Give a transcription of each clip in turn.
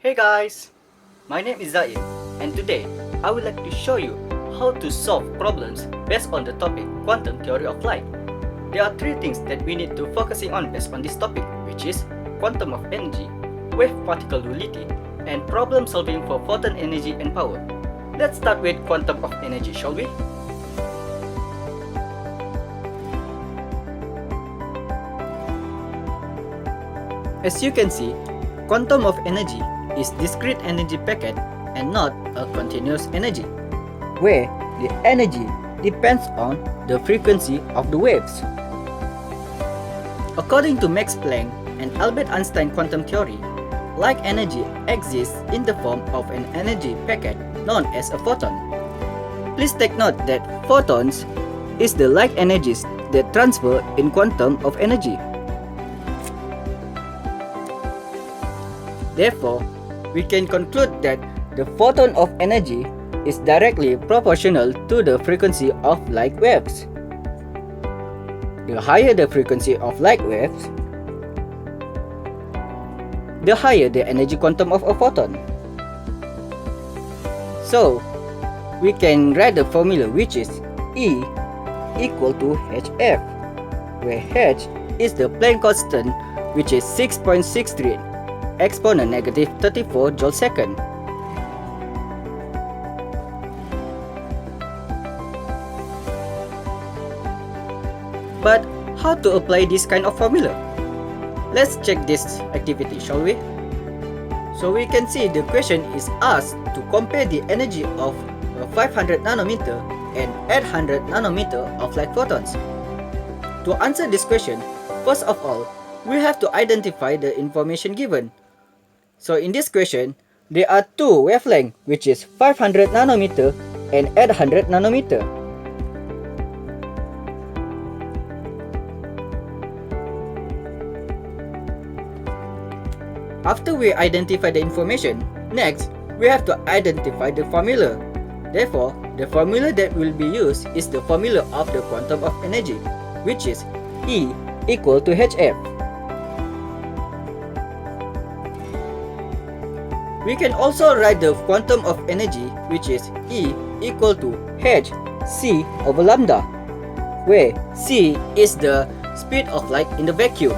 Hey guys, my name is Zain, and today I would like to show you how to solve problems based on the topic quantum theory of light. There are three things that we need to focusing on based on this topic, which is quantum of energy, wave-particle duality, and problem solving for photon energy and power. Let's start with quantum of energy, shall we? As you can see, quantum of energy is discrete energy packet and not a continuous energy, where the energy depends on the frequency of the waves. According to Max Planck and Albert Einstein quantum theory, light energy exists in the form of an energy packet known as a photon. Please take note that photons is the light energies that transfer in quantum of energy. Therefore, we can conclude that the photon of energy is directly proportional to the frequency of light waves. The higher the frequency of light waves, the higher the energy quantum of a photon. So, we can write the formula which is E equal to hf, where h is the Planck constant which is 6.63 exponent negative 34 joule second. But how to apply this kind of formula? Let's check this activity, shall we? So we can see the question is asked to compare the energy of 500 nanometer and 800 nanometer of light photons. To answer this question, first of all, we have to identify the information given. So in this question, there are two wavelengths, which is 500 nanometer and 800 nanometer. After we identify the information, next we have to identify the formula. Therefore, the formula that will be used is the formula of the quantum of energy, which is E equal to hf. We can also write the quantum of energy, which is E equal to h c over lambda, where c is the speed of light in the vacuum.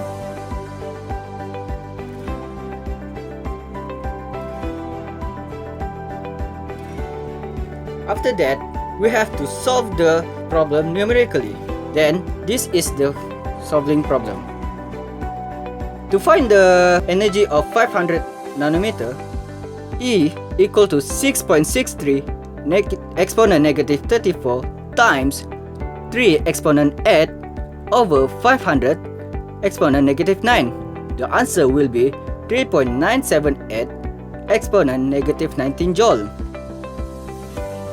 After that, we have to solve the problem numerically. Then, this is the solving problem. To find the energy of 500 nanometer, E equal to 6.63 exponent negative 34 times 3 exponent 8 over 500 exponent negative 9. The answer will be 3.978 exponent negative 19 joule.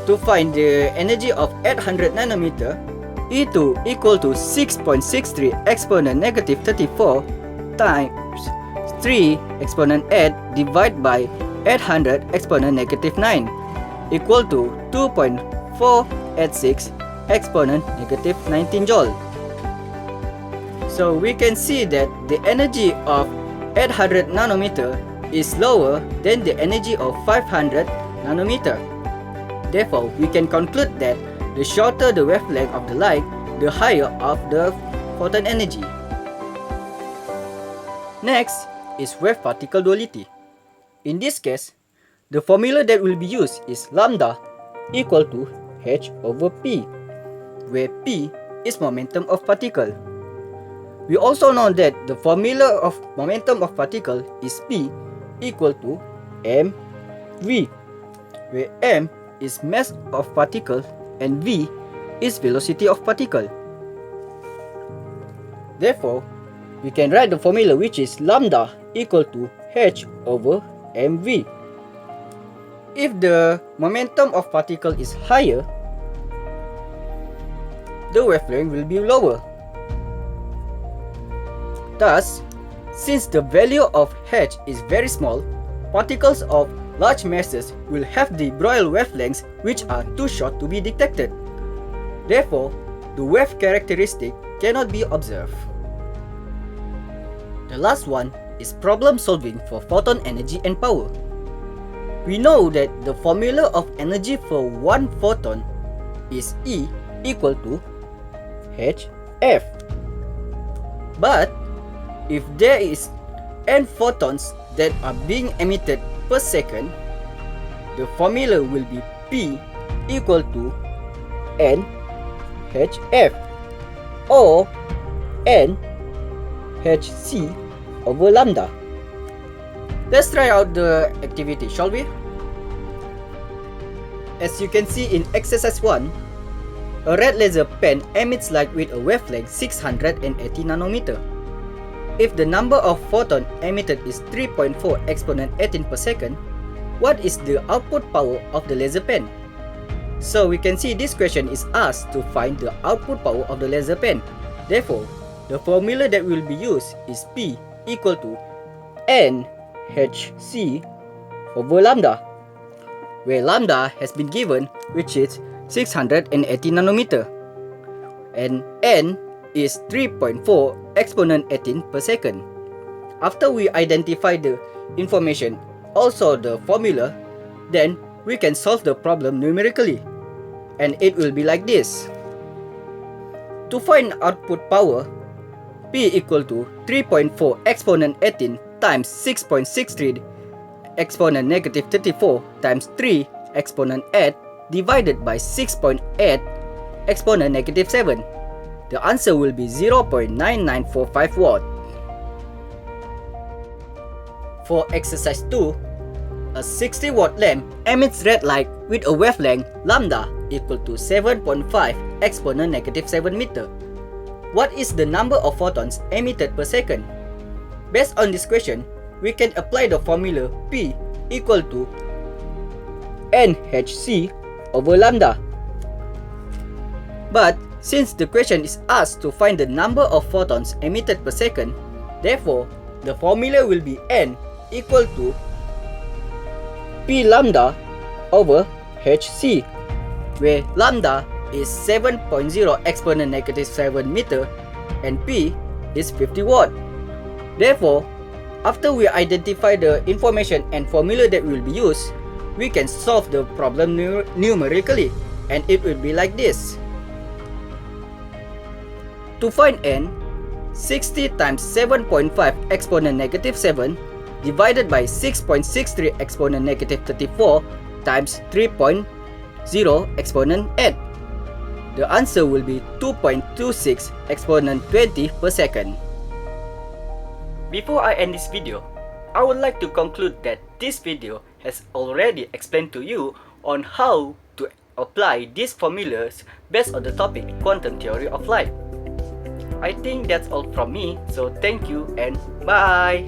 To find the energy of 800 nanometer, E2 equal to 6.63 exponent negative 34 times 3 exponent 8 divided by 800 exponent negative 9 equal to 2.486 exponent negative 19 joule. So we can see that the energy of 800 nanometer is lower than the energy of 500 nanometer. Therefore, we can conclude that the shorter the wavelength of the light, the higher of the photon energy. Next is wave-particle duality. In this case, the formula that will be used is lambda equal to h over p, where p is momentum of particle. We also know that the formula of momentum of particle is p equal to mv, where m is mass of particle and v is velocity of particle. Therefore, we can write the formula which is lambda equal to h over mv. If the momentum of particle is higher, the wavelength will be lower. Thus, since the value of h is very small, particles of large masses will have the Broglie wavelengths which are too short to be detected. Therefore, the wave characteristic cannot be observed. The last one is problem solving for photon energy and power. We know that the formula of energy for one photon is E equal to hf. But if there is n photons that are being emitted per second, the formula will be P equal to n hf or n hc over lambda. Let's try out the activity, shall we? As you can see in exercise 1, a red laser pen emits light with a wavelength 680 nanometer. If the number of photons emitted is 3.4 exponent 18 per second, what is the output power of the laser pen? So we can see this question is asked to find the output power of the laser pen. Therefore, the formula that will be used is P equal to N hc over lambda, where lambda has been given, which is 680 nanometer, and n is 3.4 exponent 18 per second. After we identify the information, also the formula, then we can solve the problem numerically, and it will be like this. To find output power, P equal to 3.4 exponent 18 times 6.63 exponent negative 34 times 3 exponent 8 divided by 6.8 exponent negative 7. The answer will be 0.9945 watt. For exercise 2, a 60 watt lamp emits red light with a wavelength lambda equal to 7.5 exponent negative 7 meter. What is the number of photons emitted per second? Based on this question, we can apply the formula P equal to NHC over lambda. But since the question is asked to find the number of photons emitted per second, therefore the formula will be N equal to P lambda over HC, where lambda is 7.0 exponent negative 7 meter and P is 50 watt. Therefore, after we identify the information and formula that will be used, we can solve the problem numerically, and it will be like this. To find N, 60 times 7.5 exponent negative 7 divided by 6.63 exponent negative 34 times 3.0 exponent 8. The answer will be 2.26 exponent 20 per second. Before I end this video, I would like to conclude that this video has already explained to you on how to apply these formulas based on the topic quantum theory of light. I think that's all from me, so thank you and bye!